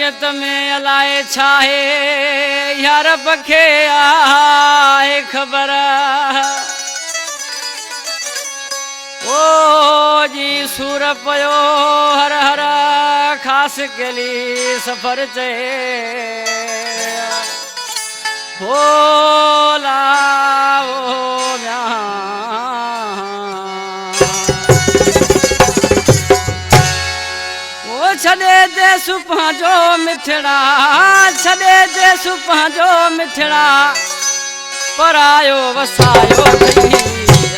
नियत में अलाए छाहे यार बखे आए खबर ओ जी सूर पयो हर हर खास के लिए सफर चे होला छॾे दे सुपा जो मिठड़ा छॾे दे सुपा जो मिठड़ा परायो वसायो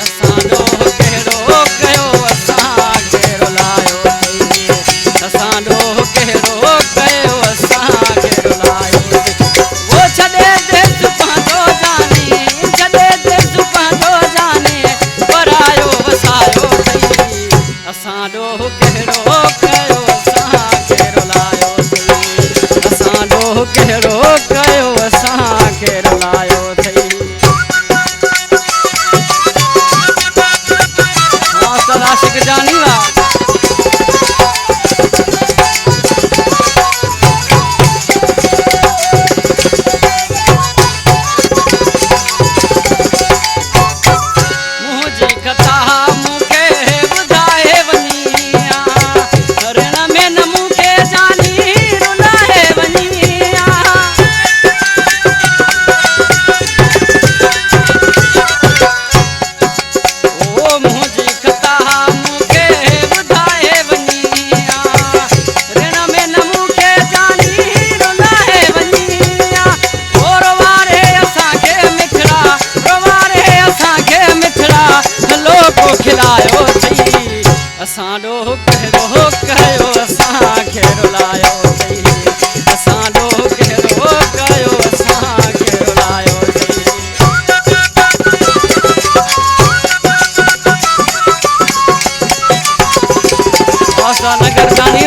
असांजो कहिड़ो कयो असां कहिड़ो लायो असांजो कहिड़ो कयो असां कहिड़ो लायो वो छॾे दे सुपा जो जाने छॾे दे सुपा जो जाने परायो वसायो असांजो कहिड़ो कयो कहिड़ो कयो असां कहिड़ो लायो अथई मास्टर आशिक जानी वा मुंहिंजी कथा मूंखे ॿुधाए वञी रण में न मूंखे जानी रुलाए वञी खिलायो थई असांजो कहिड़ो कयो असां कहिड़ो लायो थई असांजो कहिड़ो कयो असां कहिड़ो लायो थई नगर जानी